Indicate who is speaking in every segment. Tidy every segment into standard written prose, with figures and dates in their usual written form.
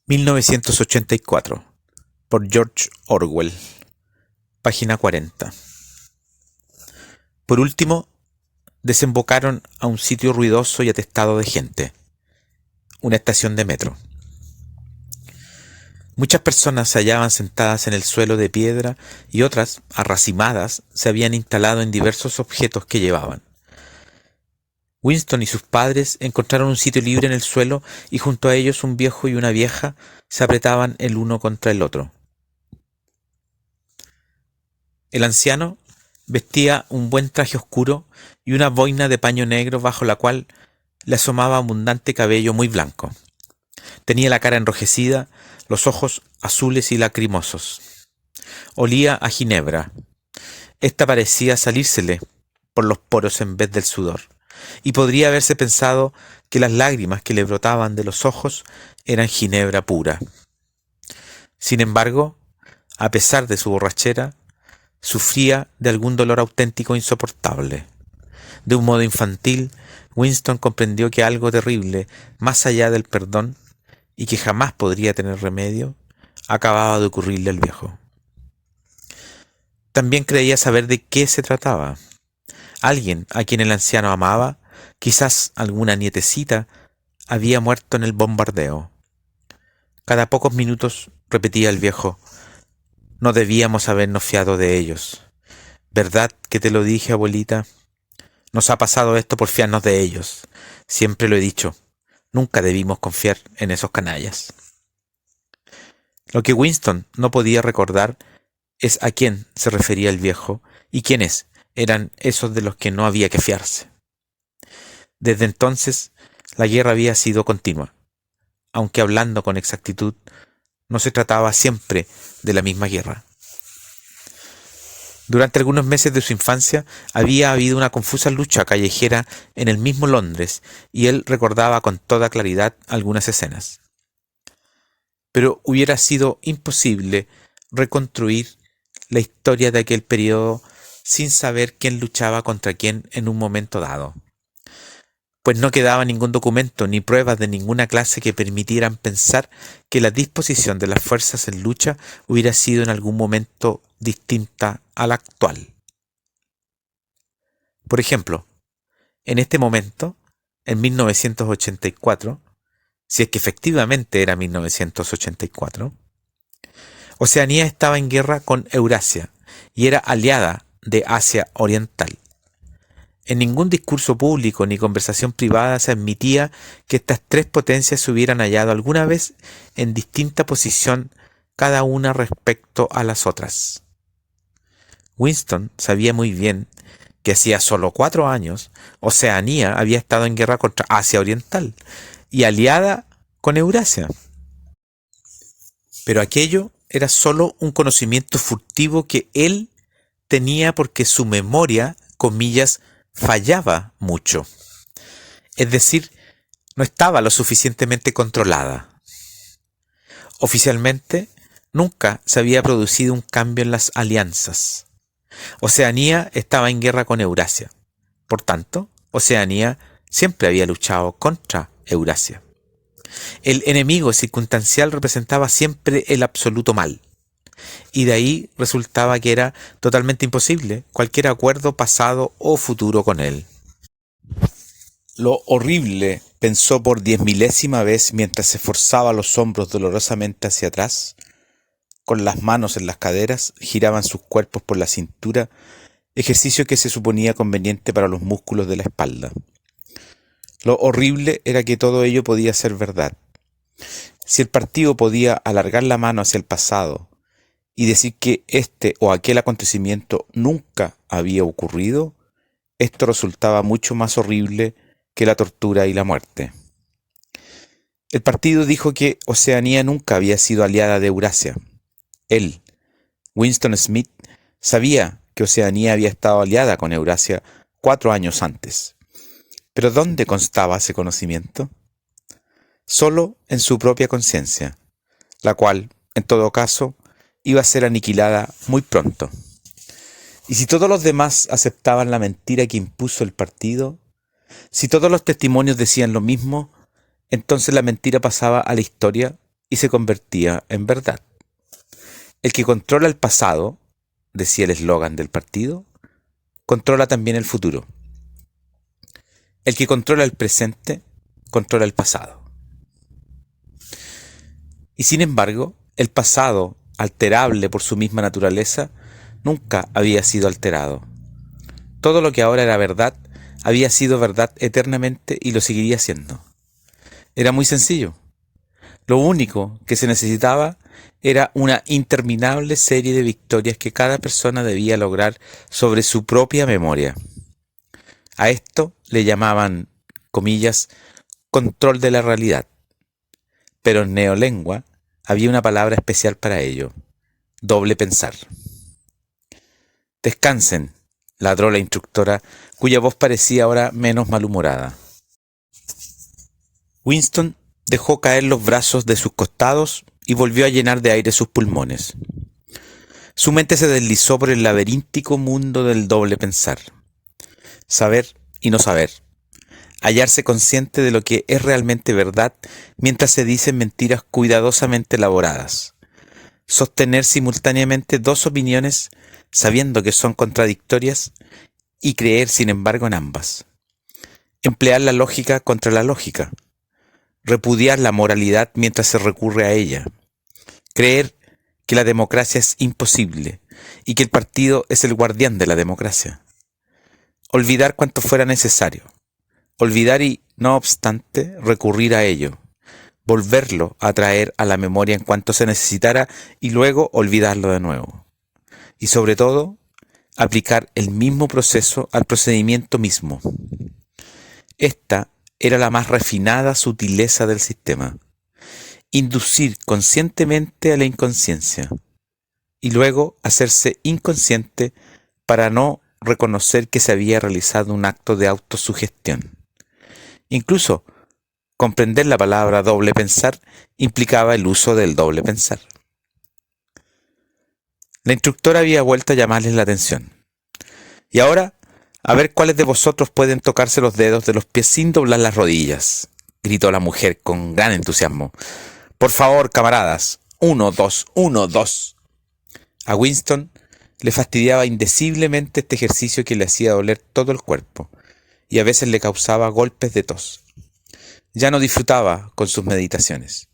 Speaker 1: 1984, por George Orwell, página 40. Por último, desembocaron a un sitio ruidoso y atestado de gente, una estación de metro. Muchas personas se hallaban sentadas en el suelo de piedra y otras, arracimadas, se habían instalado en diversos objetos que llevaban. Winston y sus padres encontraron un sitio libre en el suelo y junto a ellos un viejo y una vieja se apretaban el uno contra el otro. El anciano vestía un buen traje oscuro y una boina de paño negro bajo la cual le asomaba abundante cabello muy blanco. Tenía la cara enrojecida, los ojos azules y lacrimosos. Olía a ginebra. Esta parecía salírsele por los poros en vez del sudor, y podría haberse pensado que las lágrimas que le brotaban de los ojos eran ginebra pura. Sin embargo, a pesar de su borrachera, sufría de algún dolor auténtico insoportable. De un modo infantil, Winston comprendió que algo terrible, más allá del perdón, y que jamás podría tener remedio, acababa de ocurrirle al viejo. También creía saber de qué se trataba. Alguien a quien el anciano amaba, quizás alguna nietecita, había muerto en el bombardeo. Cada pocos minutos repetía el viejo: no debíamos habernos fiado de ellos. ¿Verdad que te lo dije, abuelita? Nos ha pasado esto por fiarnos de ellos. Siempre lo he dicho. Nunca debimos confiar en esos canallas. Lo que Winston no podía recordar es a quién se refería el viejo y quiénes eran esos de los que no había que fiarse. Desde entonces, la guerra había sido continua, aunque hablando con exactitud, no se trataba siempre de la misma guerra. Durante algunos meses de su infancia había habido una confusa lucha callejera en el mismo Londres, y él recordaba con toda claridad algunas escenas. Pero hubiera sido imposible reconstruir la historia de aquel periodo sin saber quién luchaba contra quién en un momento dado, pues no quedaba ningún documento ni pruebas de ninguna clase que permitieran pensar que la disposición de las fuerzas en lucha hubiera sido en algún momento distinta a la actual. Por ejemplo, en este momento, en 1984, si es que efectivamente era 1984, Oceanía estaba en guerra con Eurasia y era aliada de Asia Oriental. En ningún discurso público ni conversación privada se admitía que estas tres potencias se hubieran hallado alguna vez en distinta posición cada una respecto a las otras. Winston sabía muy bien que hacía solo 4 años Oceanía había estado en guerra contra Asia Oriental y aliada con Eurasia. Pero aquello era solo un conocimiento furtivo que él tenía porque su memoria, comillas, fallaba mucho. Es decir, no estaba lo suficientemente controlada. Oficialmente, nunca se había producido un cambio en las alianzas. Oceanía estaba en guerra con Eurasia. Por tanto, Oceanía siempre había luchado contra Eurasia. El enemigo circunstancial representaba siempre el absoluto mal, y de ahí resultaba que era totalmente imposible cualquier acuerdo pasado o futuro con él. Lo horrible, pensó por 10.000ª vez mientras se forzaba los hombros dolorosamente hacia atrás, con las manos en las caderas, giraban sus cuerpos por la cintura, ejercicio que se suponía conveniente para los músculos de la espalda. Lo horrible era que todo ello podía ser verdad. Si el partido podía alargar la mano hacia el pasado y decir que este o aquel acontecimiento nunca había ocurrido, esto resultaba mucho más horrible que la tortura y la muerte. El partido dijo que Oceanía nunca había sido aliada de Eurasia. Él, Winston Smith, sabía que Oceanía había estado aliada con Eurasia 4 años antes. ¿Pero dónde constaba ese conocimiento? Solo en su propia conciencia, la cual, en todo caso, iba a ser aniquilada muy pronto. Y si todos los demás aceptaban la mentira que impuso el partido, si todos los testimonios decían lo mismo, entonces la mentira pasaba a la historia y se convertía en verdad. El que controla el pasado, decía el eslogan del partido, controla también el futuro. El que controla el presente, controla el pasado. Y sin embargo, el pasado, alterable por su misma naturaleza, nunca había sido alterado. Todo lo que ahora era verdad, había sido verdad eternamente y lo seguiría siendo. Era muy sencillo. Lo único que se necesitaba era una interminable serie de victorias que cada persona debía lograr sobre su propia memoria. A esto le llamaban, comillas, control de la realidad. Pero en neolengua había una palabra especial para ello: doble pensar. Descansen, ladró la instructora, cuya voz parecía ahora menos malhumorada. Winston dejó caer los brazos de sus costados y volvió a llenar de aire sus pulmones. Su mente se deslizó por el laberíntico mundo del doble pensar. Saber y no saber. Hallarse consciente de lo que es realmente verdad mientras se dicen mentiras cuidadosamente elaboradas. Sostener simultáneamente dos opiniones sabiendo que son contradictorias y creer sin embargo en ambas. Emplear la lógica contra la lógica. Repudiar la moralidad mientras se recurre a ella. Creer que la democracia es imposible y que el partido es el guardián de la democracia. Olvidar cuanto fuera necesario. Olvidar y, no obstante, recurrir a ello. Volverlo a traer a la memoria en cuanto se necesitara y luego olvidarlo de nuevo. Y sobre todo, aplicar el mismo proceso al procedimiento mismo. Esta era la más refinada sutileza del sistema. Inducir conscientemente a la inconsciencia y luego hacerse inconsciente para no reconocer que se había realizado un acto de autosugestión. Incluso comprender la palabra doble pensar implicaba el uso del doble pensar. La instructora había vuelto a llamarles la atención. Y ahora, a ver cuáles de vosotros pueden tocarse los dedos de los pies sin doblar las rodillas, gritó la mujer con gran entusiasmo. Por favor, camaradas. 1, 2, 1, 2. A Winston le fastidiaba indeciblemente este ejercicio que le hacía doler todo el cuerpo y a veces le causaba golpes de tos. Ya no disfrutaba con sus meditaciones.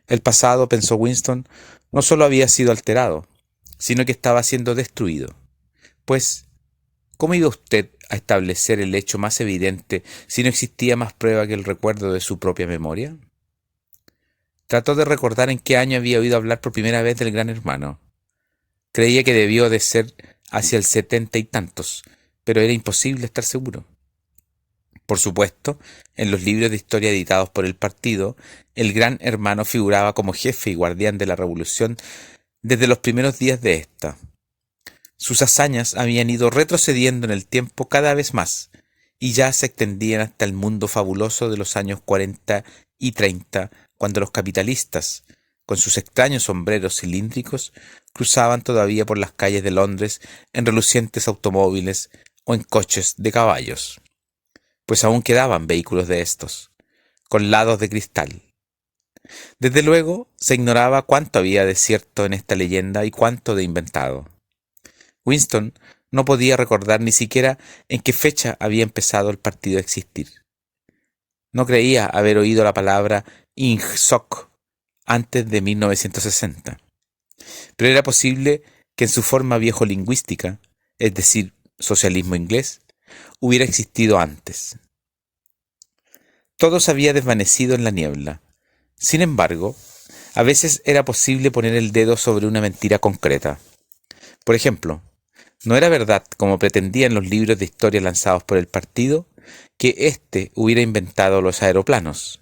Speaker 1: El pasado, pensó Winston, no solo había sido alterado, sino que estaba siendo destruido. Pues, ¿cómo iba usted a establecer el hecho más evidente si no existía más prueba que el recuerdo de su propia memoria? Trató de recordar en qué año había oído hablar por primera vez del Gran Hermano. Creía que debió de ser hacia el 70 y tantos, pero era imposible estar seguro. Por supuesto, en los libros de historia editados por el partido, el Gran Hermano figuraba como jefe y guardián de la revolución desde los primeros días de esta. Sus hazañas habían ido retrocediendo en el tiempo cada vez más, y ya se extendían hasta el mundo fabuloso de los años 40 y 30, cuando los capitalistas, con sus extraños sombreros cilíndricos, cruzaban todavía por las calles de Londres en relucientes automóviles o en coches de caballos. Pues aún quedaban vehículos de estos, con lados de cristal. Desde luego, se ignoraba cuánto había de cierto en esta leyenda y cuánto de inventado. Winston no podía recordar ni siquiera en qué fecha había empezado el partido a existir. No creía haber oído la palabra Ingsoc antes de 1960. Pero era posible que en su forma viejo-lingüística, es decir, socialismo inglés, hubiera existido antes. Todo se había desvanecido en la niebla. Sin embargo, a veces era posible poner el dedo sobre una mentira concreta. Por ejemplo, no era verdad, como pretendían los libros de historia lanzados por el partido, que éste hubiera inventado los aeroplanos.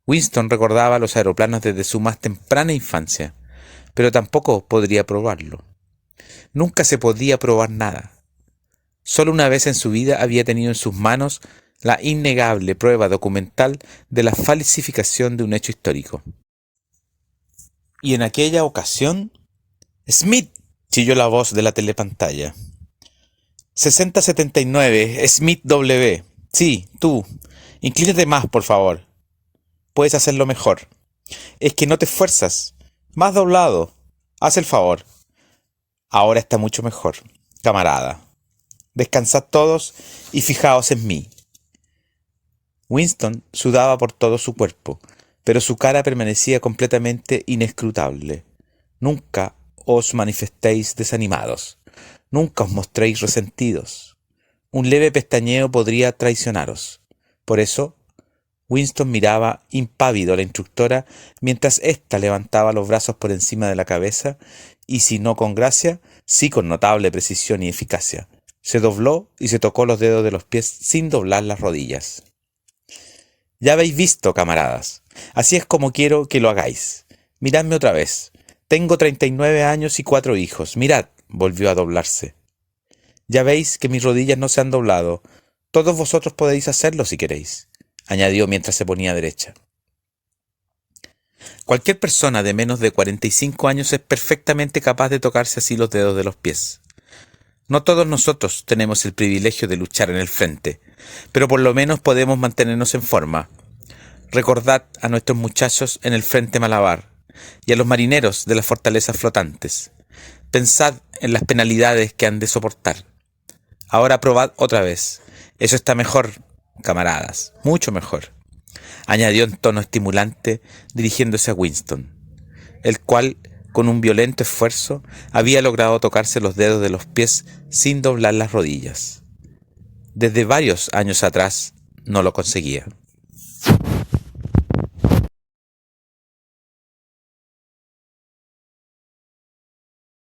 Speaker 1: Winston recordaba los aeroplanos desde su más temprana infancia, pero tampoco podría probarlo. Nunca se podía probar nada. Solo una vez en su vida había tenido en sus manos la innegable prueba documental de la falsificación de un hecho histórico. Y en aquella ocasión, ¡Smith!, chilló la voz de la telepantalla. 6079, Smith W. Sí, tú. Inclínate más, por favor. Puedes hacerlo mejor. Es que no te esfuerzas. Más doblado. Haz el favor. Ahora está mucho mejor, camarada. Descansad todos y fijaos en mí. Winston sudaba por todo su cuerpo, pero su cara permanecía completamente inescrutable. Nunca os manifestéis desanimados. Nunca os mostréis resentidos. Un leve pestañeo podría traicionaros. Por eso, Winston miraba impávido a la instructora mientras ésta levantaba los brazos por encima de la cabeza y, si no con gracia, sí con notable precisión y eficacia. Se dobló y se tocó los dedos de los pies sin doblar las rodillas. Ya habéis visto, camaradas. Así es como quiero que lo hagáis. Miradme otra vez. Tengo 39 años y 4 hijos. Mirad, volvió a doblarse. Ya veis que mis rodillas no se han doblado. Todos vosotros podéis hacerlo si queréis, añadió mientras se ponía derecha. Cualquier persona de menos de 45 años es perfectamente capaz de tocarse así los dedos de los pies. No todos nosotros tenemos el privilegio de luchar en el frente, pero por lo menos podemos mantenernos en forma. Recordad a nuestros muchachos en el frente Malabar y a los marineros de las fortalezas flotantes. Pensad en las penalidades que han de soportar. Ahora probad otra vez. Eso está mejor, camaradas, mucho mejor, añadió en tono estimulante dirigiéndose a Winston, el cual, con un violento esfuerzo, había logrado tocarse los dedos de los pies sin doblar las rodillas. Desde varios años atrás no lo conseguía.